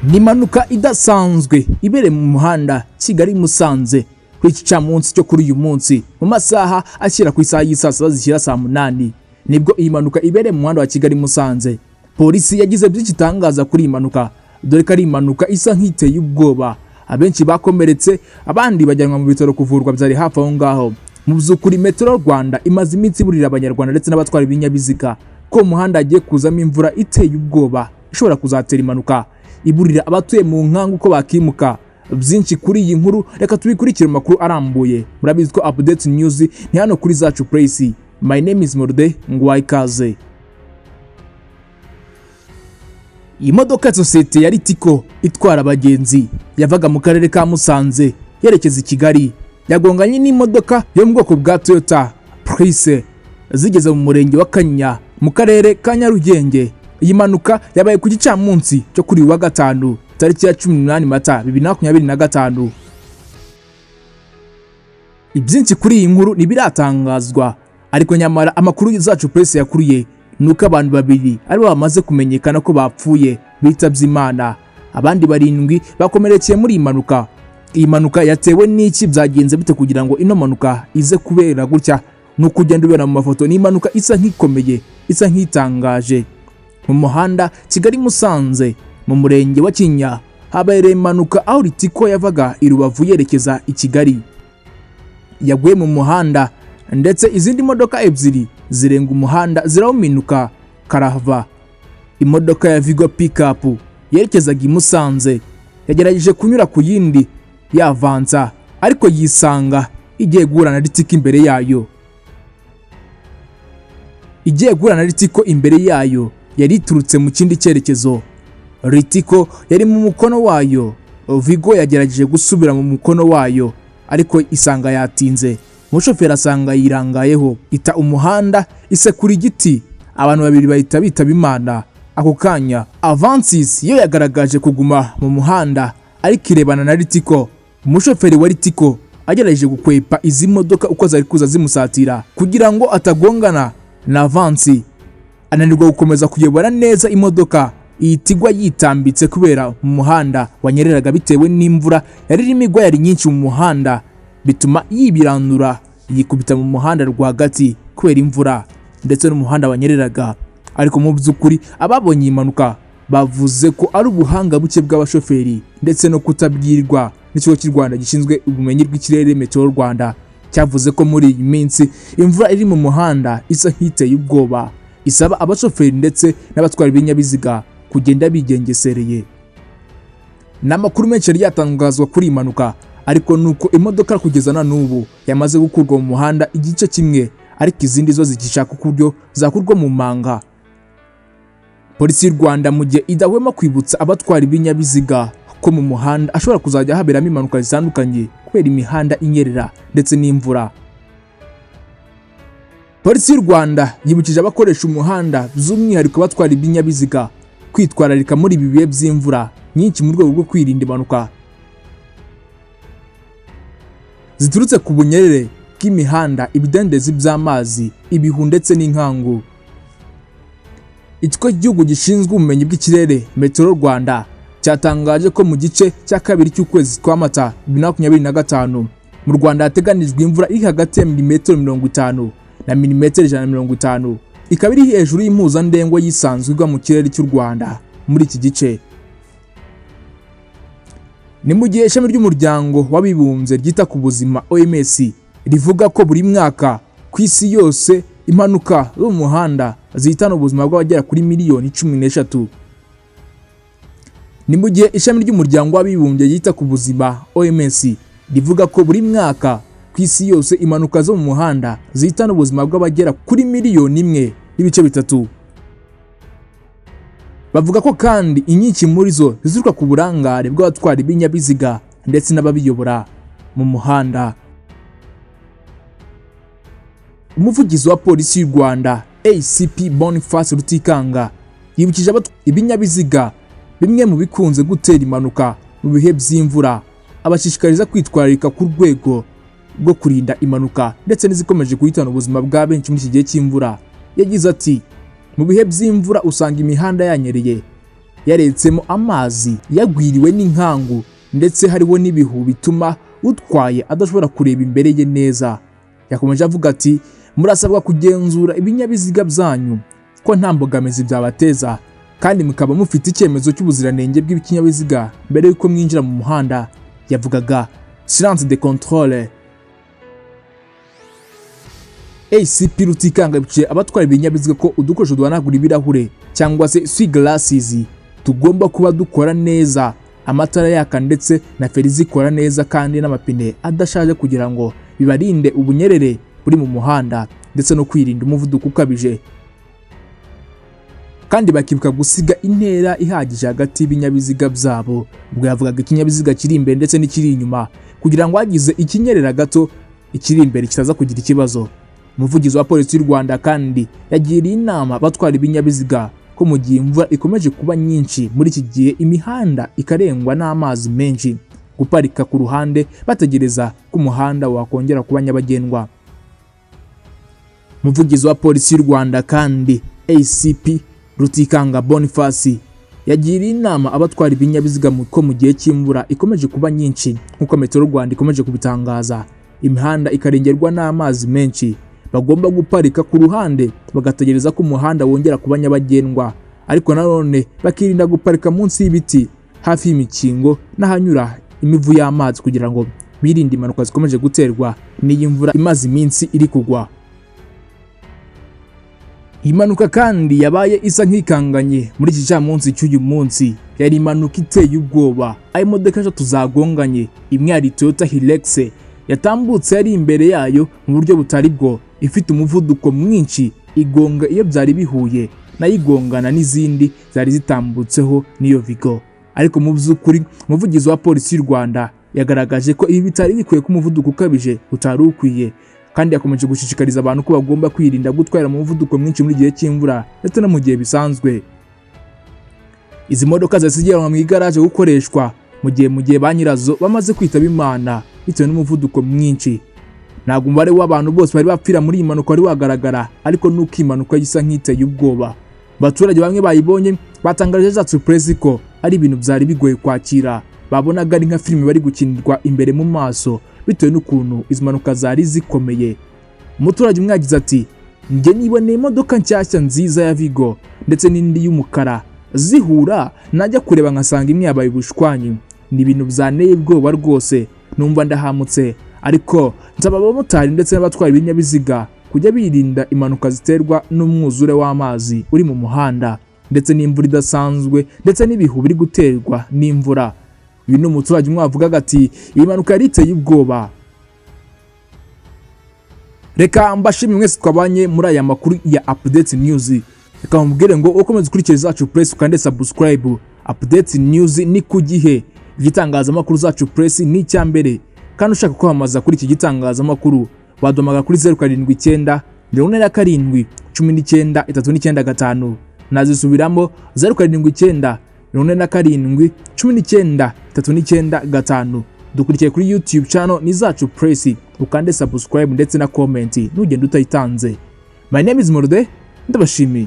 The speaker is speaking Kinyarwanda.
Ni impanuka idasanzwe ibereye mu muhanda Kigali Musanze kuri iki munsi cyo kuri uyu munsi mu masaha ashyira ku isaha y'isasa zishyira saa 8 nibwo iyi mpanuka ibereye mu muhanda wa Kigali Musanze. Polisi yagize by'ikitangaza kuri iyi mpanuka dore ko ari impanuka isa nk'iteye ubwoba, abenshi bakomeretse abandi bajyanwa mu bitaro kuvurwa byari hafi aho ngaho. Mu by'ukuri Metro Rwanda imaze iminsi burira abanyarwanda ndetse n'abatwara ibinyabiziga ko umuhanda agiye kuzamo imvura iteye ubwoba ishobora kuzatera impanuka, iburira abatuye mu nkangu ko bakimuka. Byinshi kuri iyi nkuru reka tubikurikire mu makuru arambuye. Murabizi ko update news ni hano kuri Zacu Place. My name is Morde Ngwaikaze. Imodoka ya sosiyete ya Ritiko itwara abagenzi yavaga mu karere ka Musanze yerekeza i Kigali yagonganye n'imodoka yo mu bwoko bwa Toyota Prius zigeze mu murenge wa Kanyinya mu karere ka Nyarugenge. Iyi mpanuka yabaye ku gicamunsi cyo kuri wa gatanu tariki ya 18 Mata 2025. Ibyinshi kuri iyi nkuru nibiratangazwa, ariko nyamara amakuru Zacu Press yakuriye nuko abantu babiri ari bamaze kumenyekana ko bapfuye bitabye Imana, abandi 7 bakomerekeye muri impanuka. Iyi mpanuka yatewe n'iki, byagenze bite kugira ngo ino mpanuka ize kubera gutya? Nuko ugenda ubera mu mafoto ni impanuka isa nk'ikomeye, isa nk'itangaje. Mu muhanda Kigali Musanze mu murenge wa Kinyinya habereye impanuka aho Ritiko yavaga i Rubavu yerekeza i Kigali yaguye mu muhanda, ndetse izindi modoka ebyiri zirenga umuhanda zirawuminuka karahava. Imodoka ya Vigo Pickup yerekezaga i Musanze yagerageje kunyura ku yindi yavanza, ariko yisanga igiye guhura na Ritiko imbere yayo. Imbere yayo yari iturutse mu kindi cyerekezo. Ritiko yari mu mukono wayo, Vigo yagerageje gusubira mu mukono wayo ariko isanga yatinze. Umushoferi asanga yirangayeho ita umuhanda isekura igiti, abantu babiri bahita bitaba Imana ako kanya. Avansis yo yagaragaje kuguma mu muhanda ariko irebana na Ritiko. Umushoferi wa Ritiko agerageje gukwepa izi modoka uko zari kuza zimusatira kugira ngo atagongana na Avansi, ananirwa gukomeza kuyobora neza imodoka itigwa yitambitse kubera mu muhanda wanyereraga bitewe n'imvura yari imigwa yari nyinshi mu muhanda, bituma yibirandura yikubita mu muhanda rwagati kubera imvura ndetse n'umuhanda wanyereraga. Ariko mu by'ukuri ababonye impanuka bavuze ko ari ubuhanga buke bw'abashoferi ndetse no kutabwirwa n'ikigo cy'u Rwanda gishinzwe ubumenyi bw'ikirere Metro Rwanda cyavuze ko muri iyi minsi imvura iri mu muhanda isa nk'iteye ubwoba, isaba abashoferi ndetse n'abatwara ibinyabiziga kugenda bigengesereye. N'amakuru menshi yari yatangazwa kuri impanuka, ariko nuko imodoka kugeza na n'ubu yamaze gukurwa mu muhanda igice kimwe, ariko izindi zo zigishaka uburyo zakurwa mu manga. Polisi y'u Rwanda mu gihe idahwema kwibutsa abatwara ibinyabiziga ko mu muhanda ashobora kuzajya haberamo impanuka zitandukanye kubera imihanda inyerera ndetse n'imvura. Polisi y'u Rwanda yibukije abakoresha umuhanda by'umwihariko batwara ibinyabiziga kwitwararika muri ibi bihe by'imvura nyinshi mu rwego rwo kwirinda impanuka ziturutse ku bunyerere bw'imihanda, ibidendezi by'amazi, ibihu ndetse n'inkangu. Ikigo cy'igihugu gishinzwe ubumenyi bw'ikirere Metro Rwanda cyatangaje ko mu gice cya kabiri cy'ukwezi kwa Mata 2025 mu Rwanda hateganijwe imvura iri hagati ya milimetero 50 na milimetero 150, ikaba iri hejuru y'impuzandengo yisanzwe igwa mu kirere cy'u Rwanda muri iki gice. Ni mu gihe ishami ry'umuryango w'abibumbye ryita ku buzima OMS rivuga ko buri mwaka ku isi yose impanuka zo mu muhanda zihitana ubuzima bw'abagera kuri miliyoni 13. Ni mu gihe ishami ry'umuryango w'abibumbye ryita ku buzima OMS rivuga ko buri mwaka ku isi yose impanuka zo mu muhanda zihitana ubuzima bw'abagera kuri miliyoni 1.3. Bavuga ko kandi inyinshi muri zo zituruka ku burangare bw'abatwara ibinyabiziga ndetse n'ababiyobora mu muhanda. Umuvugizi wa polisi y'u Rwanda ACP Boniface Rutikanga yibukije ibinyabiziga bimwe mu bikunze gutera impanuka mu bihe by'imvura, abashishikariza kwitwararika ku rwego rwo kurinda impanuka ndetse n'izikomeje guhitana ubuzima bwa benshi muri iki gihe cy'imvura. Yagize ati mu bihe by'imvura usanga imihanda yanyereye, yaretsemo amazi yagwiriwe n'inkangu ndetse hariho n'ibihu bituma utwaye adashobora kureba imbere ye neza. Yakomeje avuga ati murasabwa kugenzura ibinyabiziga byanyu ko nta mbogamizi byabateza kandi mukaba mufite icyemezo cy'ubuziranenge bw'ikinyabiziga mbere yuko mwinjira mu muhanda. Yavugaga silence de contrôle. ACP Rutikanga biciye abatwara ibinyabiziga ko udukoresho duhanagura ibirahure cyangwa se sunglasses tugomba kuba dukora neza, amatara yaka ndetse na feri zikora neza kandi n'amapine adashaje kugira ngo bibarinde ubunyerere buri mu muhanda ndetse no kwirinda umuvuduko ukabije, kandi bakibuka gusiga intera ihagije hagati y'ibinyabiziga byabo. Ubwo yavugaga ikinyabiziga kiri imbere ndetse n'ikiri inyuma kugira ngo hagize ikinyerera gato ikiri imbere kitaza kugira ikibazo. Umuvugizi wa polisi y'u Rwanda kandi yagiriye inama abatwara ibinyabiziga ko mu gihe imvura ikomeje kuba nyinshi muri iki gihe imihanda ikarengwa n'amazi menshi, guparika ku ruhande bategereza ko umuhanda wakongera kuba nyabagendwa. Umuvugizi wa polisi y'u Rwanda kandi ACP Rutikanga Boniface yagiriye inama abatwara ibinyabiziga ko mu gihe cy'imvura ikomeje kuba nyinshi nk'uko Metro Rwanda ikomeje kubitangaza, imihanda ikarengerwa n'amazi menshi, bagomba guparika ku ruhande bagategereza ko umuhanda wongera kuba nyabagendwa, ariko nanone bakirinda guparika munsi y'ibiti hafi y'imikingo n'ahanyura imivu y'amazi kugira ngo birinde impanuka zikomeje guterwa n'iyi mvura imaze iminsi iri kugwa. Impanuka kandi yabaye isa nk'ikanganye muri iki cyamunsi cy'uyu munsi, yari impanuka iteye ubwoba, aho imodoka eshatu zagonganye, imwe yari Toyota Hilux yatambutse yari imbere yayo mu buryo butari bwo, ifite umuvuduko mwinshi, igonga iyo byari bihuye nayo igongana n'izindi zari zitambutseho n'iyo Vigo. Ariko mu by'ukuri umuvugizi wa polisi y'u Rwanda yagaragaje ko ibi bitari bikwiye ko umuvuduko ukabije utari ukwiye, kandi yakomeje gushishikariza abantu ko bagomba kwirinda gutwara mu muvuduko mwinshi muri gihe cy'imvura ndetse no mu gihe bisanzwe. Izi modoka zasigaranwa mu igaraje gukoreshwa mu gihe ba nyirazo bamaze kwitaba Imana bitewe n'umuvuduko mwinshi. Ntabwo umubare w'abantu bose bari bapfira muri iyi mpanuka wari wagaragara, ariko nuko impanuka gisa nk'iteye ubwoba. Abaturage bamwe bayibonye batangaje za surprise ko ari ibintu byari bigoye kwakira, babonaga ari nka filime bari gukinirwa imbere mu maso bitewe n'ukuntu izi mpanuka zari zikomeye. Umuturage umwe yagize ati njye niboneye imodoka nshyashya nziza ya Vigo ndetse n'indi y'umukara zihura, najya kureba nkasanga imwe yabaye ubushwanyi, ni ibintu byanteye ubwoba rwose, numva ndahamutse. Ariko nsaba abamotari ndetse n'abatwara ibinyabiziga kujya birinda impanuka ziterwa n'umwuzure w'amazi uri mu muhanda ndetse n'imvura idasanzwe ndetse n'ibihu biri guterwa n'imvura. Uyu ni umuturage umwe wavugaga ati iyi mpanuka yari iteye ubwoba. Reka mbashimire mwese twabanye muri aya makuru ya Update News. Reka mubwire ngo ukomeze ukurikire zacu press ukande subscribe. Update News ni ku gihe, igitangazamakuru zacu press ni icyambere. Kandi ushaka kwamamaza kuri iki gitangazamakuru waduhamagara kuri 079 47 19 395. Nazisubiramo 079 47 19 395. Dukurikiye kuri YouTube channel ni zacu press, ukande subscribe ndetse na comment ntugende utayitanze. My name is Morde, ndabashimiye.